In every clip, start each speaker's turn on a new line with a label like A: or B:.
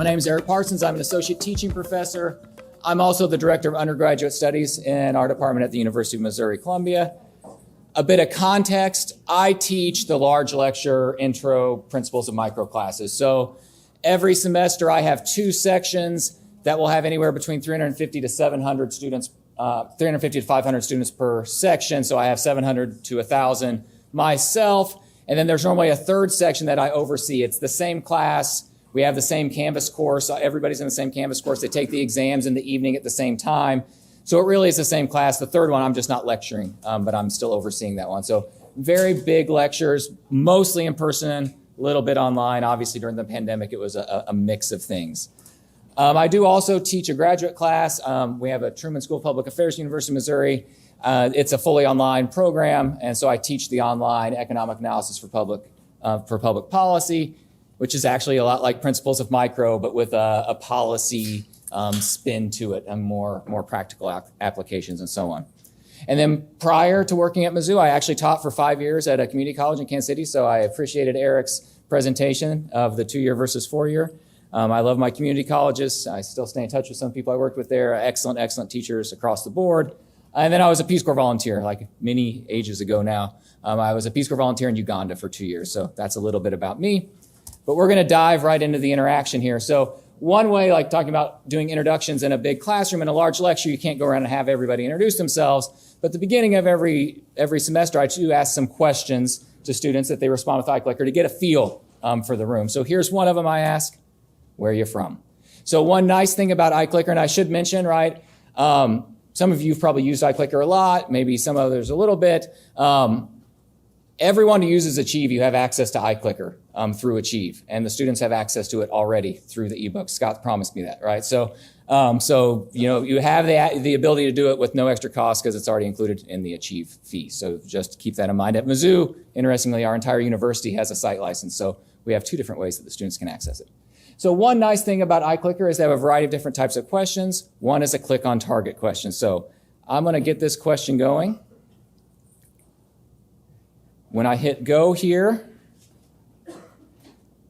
A: name is Eric Parsons. I'm an associate teaching professor. I'm also the director of undergraduate studies in our department at the University of Missouri-Columbia. A bit of context, I teach the large lecture intro principles of micro classes. So every semester I have 2 sections that will have anywhere between 350 to 700 students, 350 to 500 students per section. So I have 700 to 1,000 myself. And then there's normally a third section that I oversee. It's the same class. We have the same Canvas course. Everybody's in the same Canvas course. They take the exams in the evening at the same time. So it really is the same class. The third one, I'm just not lecturing, but I'm still overseeing that one. So very big lectures, mostly in person, a little bit online. Obviously, during the pandemic, it was a mix of things. I do also teach a graduate class. We have a Truman School of Public Affairs, University of Missouri. It's a fully online program, and so I teach the online economic analysis for public policy, which is actually a lot like Principles of Micro, but with a policy spin to it and more practical applications and so on. And then prior to working at Mizzou, I actually taught for 5 years at a community college in Kansas City, so I appreciated Eric's presentation of the 2-year versus 4-year. I love my community colleges. I still stay in touch with some people I worked with there. Excellent teachers across the board. And then I was a Peace Corps volunteer, like many ages ago now. I was a Peace Corps volunteer in Uganda for 2 years, so that's a little bit about me. But we're going to dive right into the interaction here. So one way, like talking about doing introductions in a big classroom in a large lecture, you can't go around and have everybody introduce themselves. But at the beginning of every semester, I do ask some questions to students that they respond with iClicker to get a feel for the room. So here's one of them I ask: where are you from? So one nice thing about iClicker, and I should mention, right, some of you have probably used iClicker a lot, maybe some others a little bit. Everyone who uses Achieve, you have access to iClicker through Achieve, and the students have access to it already through the ebook. Scott promised me that, right? So you have the ability to do it with no extra cost because it's already included in the Achieve fee. So just keep that in mind. At Mizzou, interestingly, our entire university has a site license, so we have 2 different ways that the students can access it. So one nice thing about iClicker is they have a variety of different types of questions. One is a click on target question. So I'm going to get this question going. When I hit go here,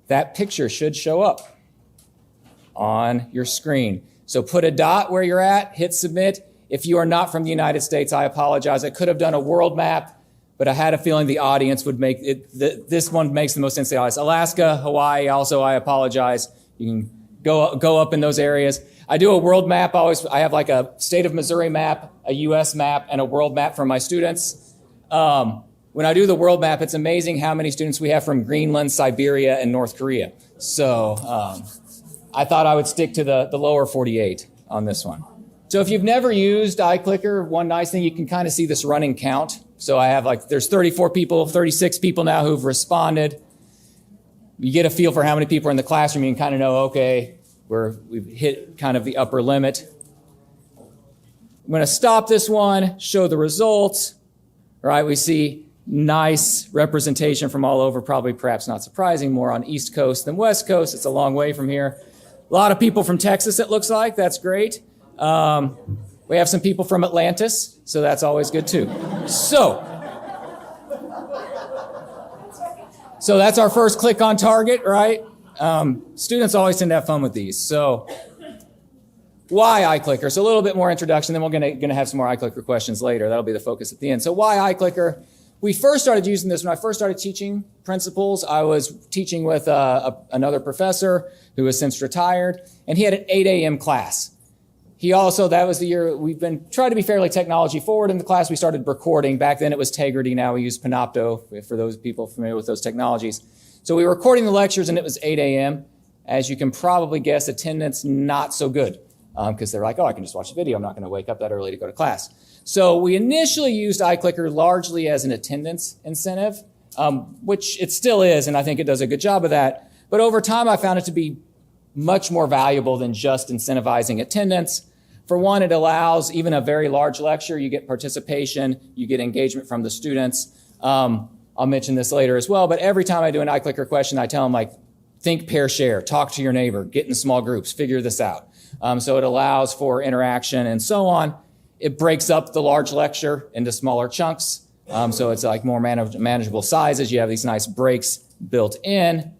A: that picture should show up on your screen. So put a dot where you're at, hit submit. If you are not from the United States, I apologize. I could have done a world map, but I had a feeling the audience would make it. This one makes the most sense to the audience. Alaska, Hawaii, also, I apologize. You can go up in those areas. I do a world map. I have like a state of Missouri map, a U.S. map, and a world map for my students. When I do the world map, it's amazing how many students we have from Greenland, Siberia, and North Korea. So I thought I would stick to the lower 48 on this one. So if you've never used iClicker, one nice thing, you can kind of see this running count. So I have there's 34 people, 36 people now who've responded. You get a feel for how many people are in the classroom. You can kind of know, okay, we've hit kind of the upper limit. I'm going to stop this one, show the results. All right, we see nice representation from all over, probably perhaps not surprising, more on East Coast than West Coast. It's a long way from here. A lot of people from Texas, it looks like. That's great. We have some people from Atlantis, so that's always good too. So that's our first click on target, right? Students always tend to have fun with these. So why iClicker? So a little bit more introduction, then we're going to have some more iClicker questions later. That'll be the focus at the end. So why iClicker? We first started using this when I first started teaching principles. I was teaching with another professor who has since retired, and he had an 8 a.m. class. That was the year we've been trying to be fairly technology forward in the class. We started recording. Back then it was Tegrity. Now we use Panopto for those people familiar with those technologies. So we were recording the lectures and it was 8 a.m. As you can probably guess, attendance not so good because they're like, oh, I can just watch the video. I'm not going to wake up that early to go to class. So we initially used iClicker largely as an attendance incentive, which it still is, and I think it does a good job of that. But over time, I found it to be much more valuable than just incentivizing attendance. For one, it allows even a very large lecture, you get participation, you get engagement from the students. I'll mention this later as well, but every time I do an iClicker question, I tell them think, pair, share, talk to your neighbor, get in small groups, figure this out. So it allows for interaction and so on. It breaks up the large lecture into smaller chunks. So it's more manageable sizes. You have these nice breaks built in.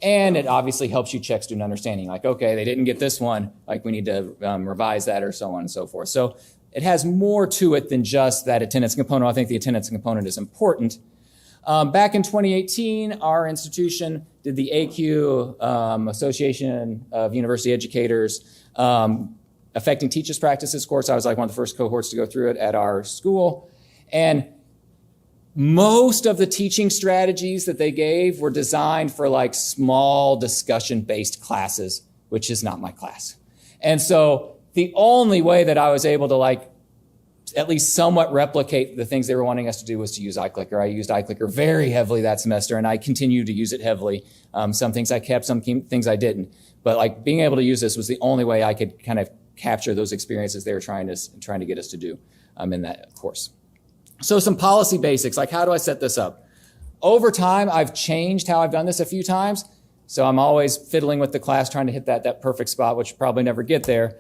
A: And it obviously helps you check student understanding. Like, okay, they didn't get this one. Like, we need to revise that, or so on and so forth. So it has more to it than just that attendance component. I think the attendance component is important. Back in 2018, our institution did the AQ, Association of University Educators, Affecting Teachers' Practices course. I was like one of the first cohorts to go through it at our school. And most of the teaching strategies that they gave were designed for like small discussion-based classes, which is not my class. And so the only way that I was able to like at least somewhat replicate the things they were wanting us to do was to use iClicker. I used iClicker very heavily that semester, and I continue to use it heavily. Some things I kept, some things I didn't. But like being able to use this was the only way I could kind of capture those experiences they were trying to get us to do in that course. So some policy basics, like how do I set this up? Over time, I've changed how I've done this a few times. So I'm always fiddling with the class, trying to hit that perfect spot, which probably never get there.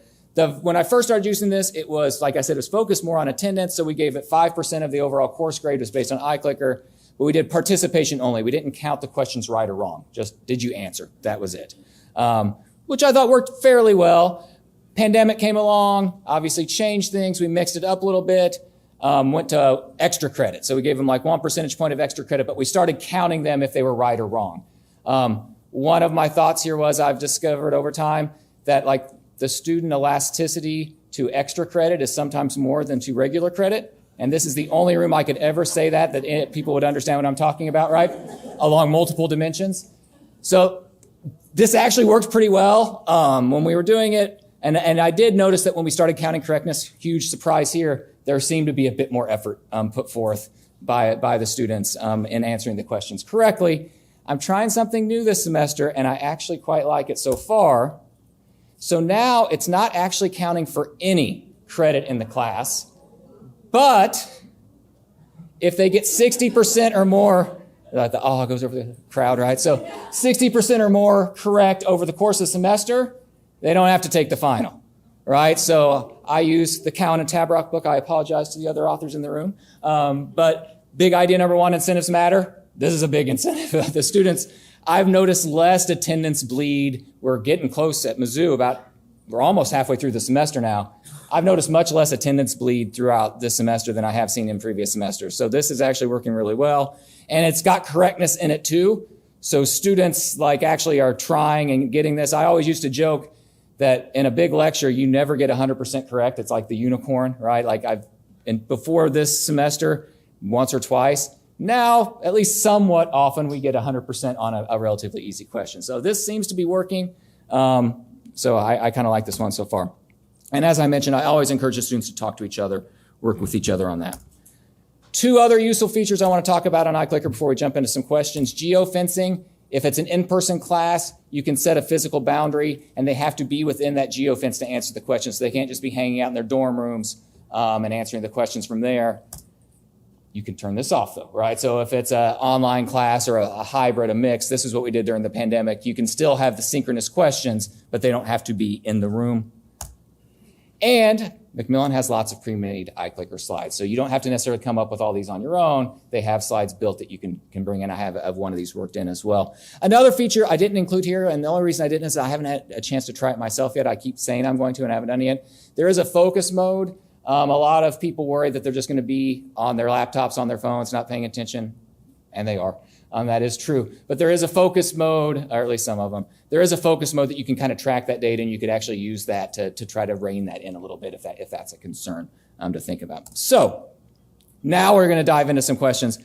A: When I first started using this, it was, like I said, it was focused more on attendance. So we gave it 5% of the overall course grade was based on iClicker, but we did participation only. We didn't count the questions right or wrong. Just did you answer? That was it. Which I thought worked fairly well. Pandemic came along, obviously changed things. We mixed it up a little bit. Went to extra credit. So we gave them like 1 percentage point of extra credit, but we started counting them if they were right or wrong. One of my thoughts here was I've discovered over time that like the student elasticity to extra credit is sometimes more than to regular credit. And this is the only room I could ever say that people would understand what I'm talking about, right? Along multiple dimensions. So this actually worked pretty well when we were doing it. And I did notice that when we started counting correctness, huge surprise here, there seemed to be a bit more effort put forth by the students in answering the questions correctly. I'm trying something new this semester, and I actually quite like it so far. So now it's not actually counting for any credit in the class, but if they get 60% or more, the awe goes over the crowd, right? So 60% or more correct over the course of the semester, they don't have to take the final. Right? So I use the Cowan and Tabrock book. I apologize to the other authors in the room. But big idea number one, incentives matter. This is a big incentive. The students, I've noticed less attendance bleed. We're getting close at Mizzou we're almost halfway through the semester now. I've noticed much less attendance bleed throughout this semester than I have seen in previous semesters. So this is actually working really well. And it's got correctness in it too. So students like actually are trying and getting this. I always used to joke that in a big lecture, you never get 100% correct. It's like the unicorn, right? Like before this semester, once or twice. Now, at least somewhat often, we get 100% on a relatively easy question. So this seems to be working. So I kind of like this one so far. And as I mentioned, I always encourage the students to talk to each other, work with each other on that. Two other useful features I want to talk about on iClicker before we jump into some questions. Geofencing. If it's an in-person class, you can set a physical boundary, and they have to be within that geofence to answer the questions. So they can't just be hanging out in their dorm rooms and answering the questions from there. You can turn this off, though, right? So if it's an online class or a hybrid, a mix, this is what we did during the pandemic. You can still have the synchronous questions, but they don't have to be in the room. And Macmillan has lots of pre-made iClicker slides. So you don't have to necessarily come up with all these on your own. They have slides built that you can bring in. I have one of these worked in as well. Another feature I didn't include here, and the only reason I didn't is I haven't had a chance to try it myself yet. I keep saying I'm going to and I haven't done it yet. There is a focus mode. A lot of people worry that they're just going to be on their laptops, on their phones, not paying attention, and they are. That is true. But there is a focus mode, or at least some of them. There is a focus mode that you can kind of track that data, and you could actually use that to try to rein that in a little bit if that's a concern to think about. So now we're going to dive into some questions.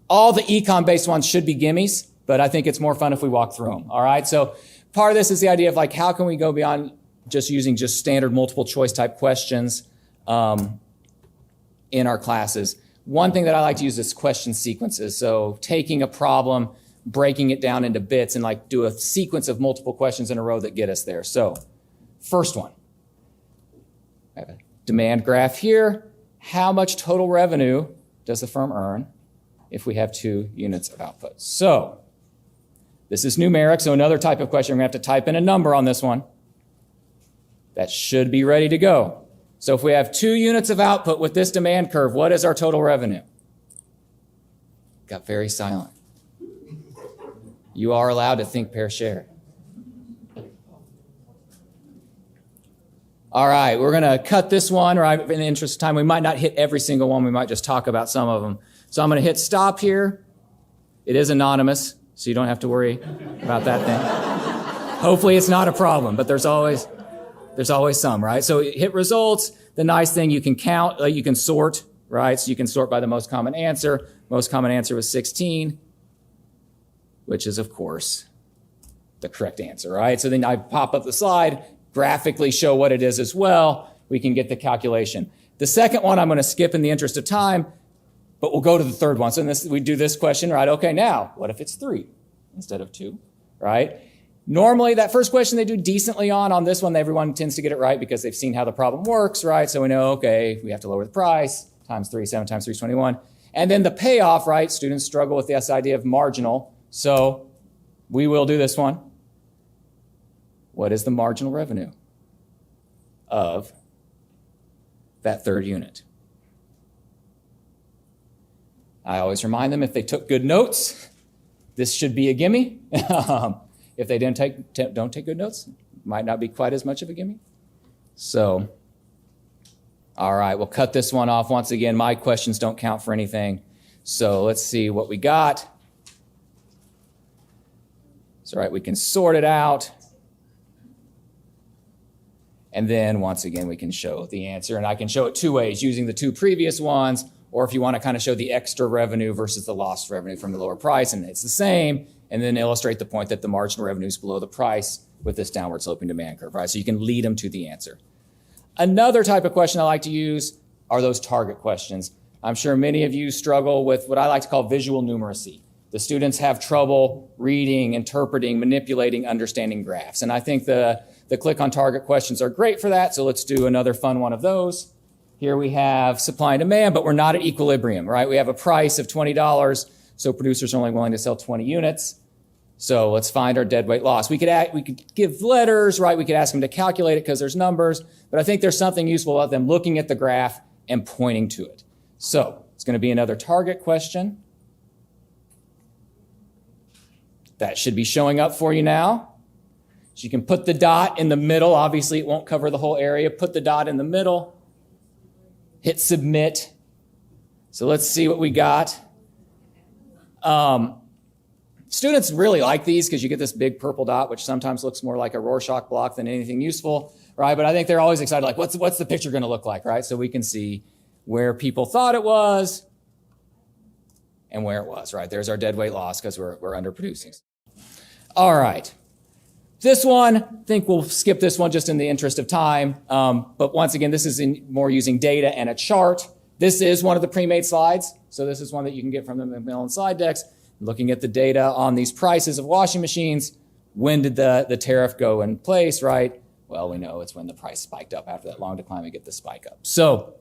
A: All the econ-based ones should be gimmies, but I think it's more fun if we walk through them. All right. So part of this is the idea of like how can we go beyond just using just standard multiple choice type questions in our classes. One thing that I like to use is question sequences. So taking a problem, breaking it down into bits, and like do a sequence of multiple questions in a row that get us there. So first one, I have a demand graph here. How much total revenue does the firm earn if we have 2 units of output? So this is numeric. So another type of question, we're going to have to type in a number on this one. That should be ready to go. So if we have 2 units of output with this demand curve, what is our total revenue? Got very silent. You are allowed to think, pair, share. All right, we're going to cut this one, right? In the interest of time, we might not hit every single one. We might just talk about some of them. So I'm going to hit stop here. It is anonymous, so you don't have to worry about that thing. Hopefully it's not a problem, but there's always some, right? So hit results. The nice thing, you can count, you can sort, right? So you can sort by the most common answer. Most common answer was 16, which is, of course, the correct answer, right? So then I pop up the slide, graphically show what it is as well. We can get the calculation. The second one I'm going to skip in the interest of time, but we'll go to the third one. So we do this question, right? Okay, now, what if it's 3 instead of 2, right? Normally, that first question they do decently on this one, everyone tends to get it right because they've seen how the problem works, right? So we know, okay, we have to lower the price, times 3, 7 times 3 is 21. And then the payoff, right? Students struggle with this idea of marginal. So we will do this one. What is the marginal revenue of that third unit? I always remind them if they took good notes, this should be a gimme. If they don't take good notes, might not be quite as much of a gimme. So, all right, we'll cut this one off. Once again, my questions don't count for anything. So let's see what we got. So, all right, we can sort it out. And then once again, we can show the answer. And I can show it 2 ways, using the 2 previous ones, or if you want to kind of show the extra revenue versus the lost revenue from the lower price, and it's the same, and then illustrate the point that the marginal revenue is below the price with this downward sloping demand curve, right? So you can lead them to the answer. Another type of question I like to use are those target questions. I'm sure many of you struggle with what I like to call visual numeracy. The students have trouble reading, interpreting, manipulating, understanding graphs. And I think the click on target questions are great for that. So let's do another fun one of those. Here we have supply and demand, but we're not at equilibrium, right? We have a price of $20, so producers are only willing to sell 20 units. So let's find our deadweight loss. We could give letters, right? We could ask them to calculate it because there's numbers, but I think there's something useful about them looking at the graph and pointing to it. So it's going to be another target question. That should be showing up for you now. So you can put the dot in the middle. Obviously, it won't cover the whole area. Put the dot in the middle. Hit submit. So let's see what we got. Students really like these because you get this big purple dot, which sometimes looks more like a Rorschach block than anything useful, right? But I think they're always excited, like, what's the picture going to look like, right? So we can see where people thought it was and where it was, right? There's our deadweight loss because we're underproducing. All right. This one, I think we'll skip this one just in the interest of time. But once again, this is more using data and a chart. This is one of the pre-made slides. So this is one that you can get from the Macmillan slide decks. Looking at the data on these prices of washing machines, when did the tariff go in place, right? Well, we know it's when the price spiked up. After that long decline, we get the spike up. So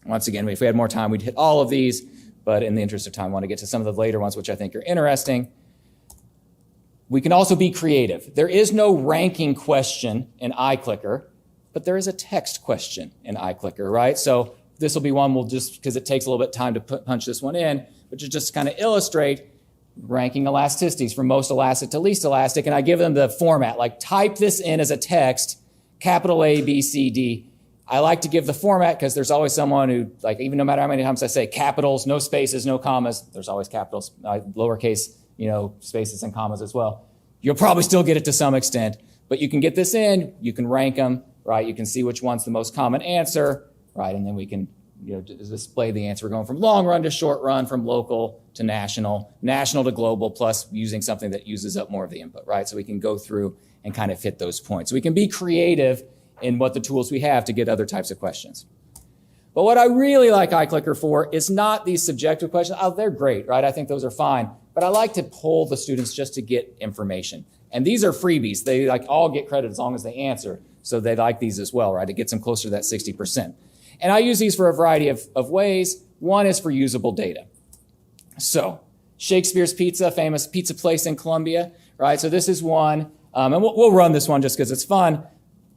A: once again, if we had more time, we'd hit all of these. But in the interest of time, I want to get to some of the later ones, which I think are interesting. We can also be creative. There is no ranking question in iClicker, but there is a text question in iClicker, right? So this will be one we'll just, because it takes a little bit of time to punch this one in, but just kind of illustrate ranking elasticities from most elastic to least elastic. And I give them the format, like type this in as a text, capital A, B, C, D. I like to give the format because there's always someone who, like, even no matter how many times I say capitals, no spaces, no commas, there's always capitals, lowercase, spaces and commas as well. You'll probably still get it to some extent, but you can get this in, you can rank them, right? You can see which one's the most common answer, right? And then we can display the answer. We're going from long run to short run, from local to national to global, plus using something that uses up more of the input, right? So we can go through and kind of hit those points. We can be creative in what the tools we have to get other types of questions. But what I really like iClicker for is not these subjective questions. Oh, they're great, right? I think those are fine. But I like to poll the students just to get information. And these are freebies. They all get credit as long as they answer. So they like these as well, right? It gets them closer to that 60%. And I use these for a variety of ways. One is for usable data. So Shakespeare's Pizza, famous pizza place in Columbia, right? So this is one. And we'll run this one just because it's fun.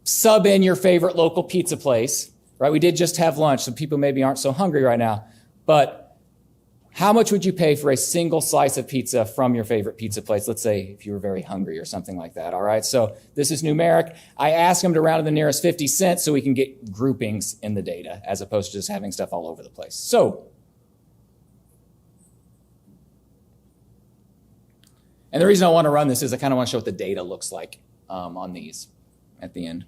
A: Sub in your favorite local pizza place, right? We did just have lunch, so people maybe aren't so hungry right now. But How much would you pay for a single slice of pizza from your favorite pizza place? Let's say if you were very hungry or something like that, all right? So this is numeric. I ask them to round to the nearest 50 cents so we can get groupings in the data as opposed to just having stuff all over the place. So, and the reason I want to run this is I kind of want to show what the data looks like on these at the end.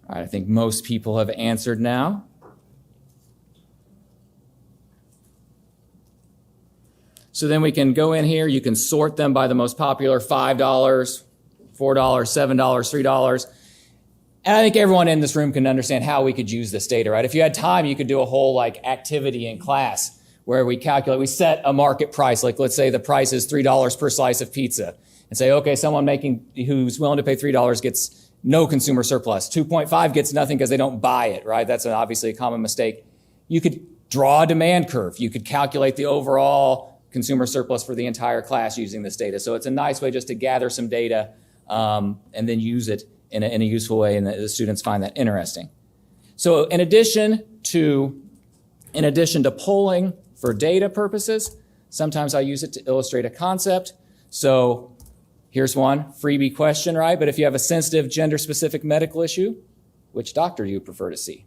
A: All right, I think most people have answered now. So then we can go in here, you can sort them by the most popular, $5, $4, $7, $3. And I think everyone in this room can understand how we could use this data, right? If you had time, you could do a whole like activity in class where we calculate, we set a market price, like let's say the price is $3 per slice of pizza, and say, okay, someone who's willing to pay $3 gets no consumer surplus. 2.5 gets nothing because they don't buy it, right? That's obviously a common mistake. You could draw a demand curve. You could calculate the overall consumer surplus for the entire class using this data. So it's a nice way just to gather some data and then use it in a useful way, and the students find that interesting. So in addition to polling for data purposes, sometimes I use it to illustrate a concept. So here's one freebie question, right? But if you have a sensitive gender-specific medical issue, which doctor do you prefer to see?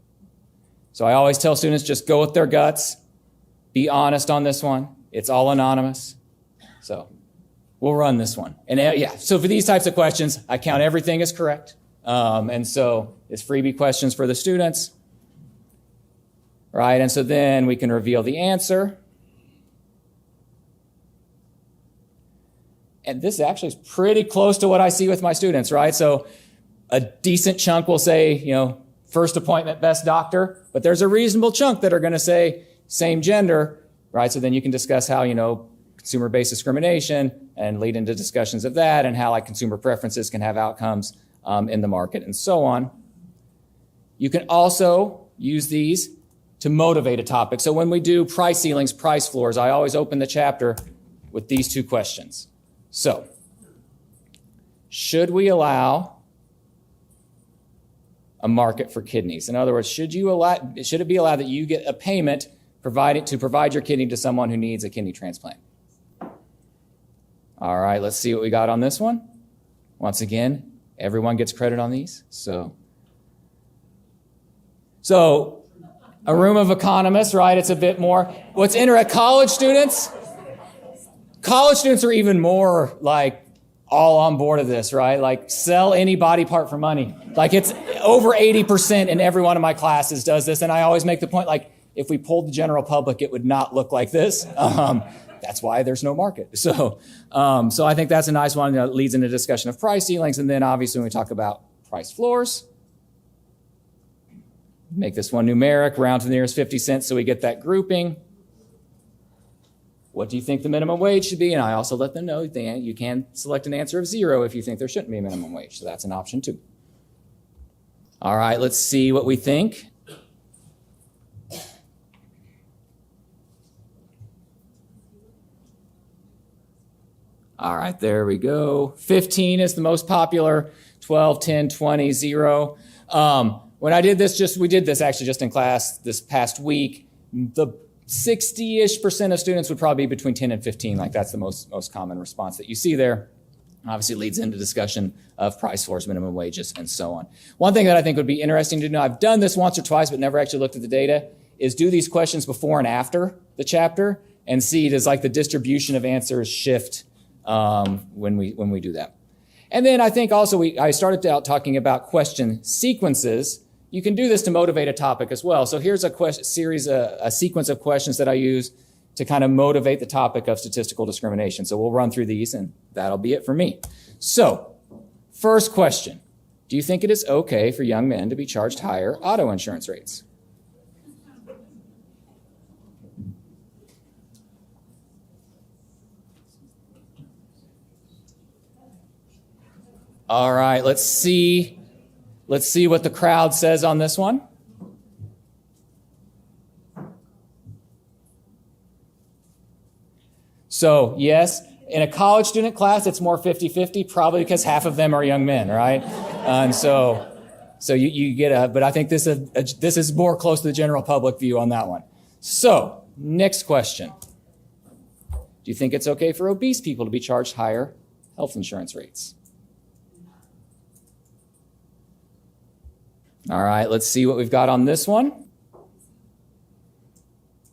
A: So I always tell students just go with their guts, be honest on this one. It's all anonymous. So we'll run this one. And yeah, so for these types of questions, I count everything as correct. And so it's freebie questions for the students, right? And so then we can reveal the answer. And this actually is pretty close to what I see with my students, right? So a decent chunk will say, first appointment, best doctor, but there's a reasonable chunk that are going to say same gender, right? So then you can discuss how, consumer-based discrimination and lead into discussions of that and how consumer preferences can have outcomes in the market and so on. You can also use these to motivate a topic. So when we do price ceilings, price floors, I always open the chapter with these two questions. So, should we allow a market for kidneys? In other words, should it be allowed that you get a payment to provide your kidney to someone who needs a kidney transplant? All right, let's see what we got on this one. Once again, everyone gets credit on these. So a room of economists, right? It's a bit more. What's interesting, college students are even more all on board of this, right? Sell any body part for money. It's over 80% in every one of my classes does this. And I always make the point, if we polled the general public, it would not look like this. That's why there's no market. So I think that's a nice one that leads into discussion of price ceilings. And then obviously when we talk about price floors, make this one numeric, round to the nearest 50 cents so we get that grouping. What do you think the minimum wage should be? And I also let them know that you can select an answer of 0 if you think there shouldn't be a minimum wage. So that's an option too. All right, let's see what we think. All right, there we go. 15 is the most popular, 12, 10, 20, 0. When I did this, we did this actually just in class this past week. The 60-ish% of students would probably be between 10 and 15. That's the most common response that you see there. Obviously it leads into discussion of price floors, minimum wages, and so on. One thing that I think would be interesting to know, I've done this once or twice but never actually looked at the data, is do these questions before and after the chapter and see does the distribution of answers shift when we do that. And then I think also I started out talking about question sequences. You can do this to motivate a topic as well. So here's a sequence of questions that I use to kind of motivate the topic of statistical discrimination. So we'll run through these and that'll be it for me. So first question, do you think it is okay for young men to be charged higher auto insurance rates? All right, let's see what the crowd says on this one. So yes, in a college student class, it's more 50-50, probably because half of them are young men, right? And so you get but I think this is more close to the general public view on that one. So Next question. Do you think it's okay for obese people to be charged higher health insurance rates? All right, let's see what we've got on this one.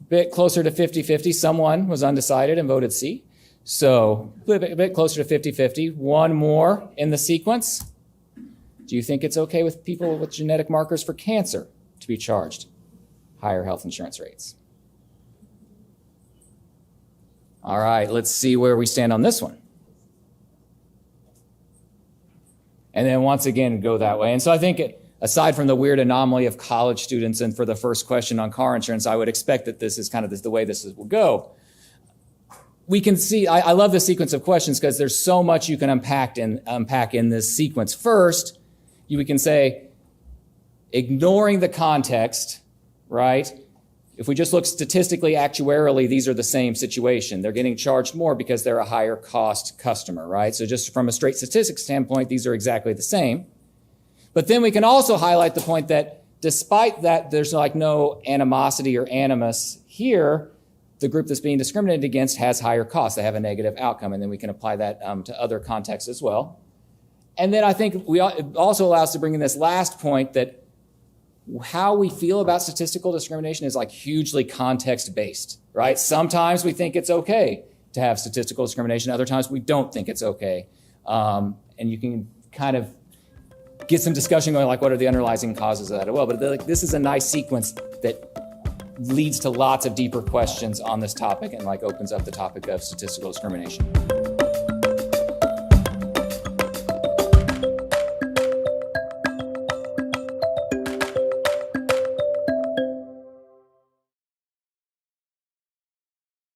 A: Bit closer to 50-50. Someone was undecided and voted C. So a bit closer to 50-50. One more in the sequence. Do you think it's okay with people with genetic markers for cancer to be charged higher health insurance rates? All right, let's see where we stand on this one. And then once again, go that way. And so I think aside from the weird anomaly of college students and for the first question on car insurance, I would expect that this is kind of the way this will go. We can see, I love the sequence of questions because there's so much you can unpack in this sequence. First, we can say, ignoring the context, right? If we just look statistically, actuarially, these are the same situation. They're getting charged more because they're a higher cost customer, right? So just from a straight statistics standpoint, these are exactly the same. But then we can also highlight the point that despite that there's like no animosity or animus here, the group that's being discriminated against has higher costs. They have a negative outcome, and then we can apply that to other contexts as well. And then I think it also allows us to bring in this last point that how we feel about statistical discrimination is like hugely context-based, right? Sometimes we think it's okay to have statistical discrimination. Other times we don't think it's okay. And you can kind of get some discussion going, like what are the underlying causes of that as well. But this is a nice sequence that leads to lots of deeper questions on this topic and like opens up the topic of statistical discrimination.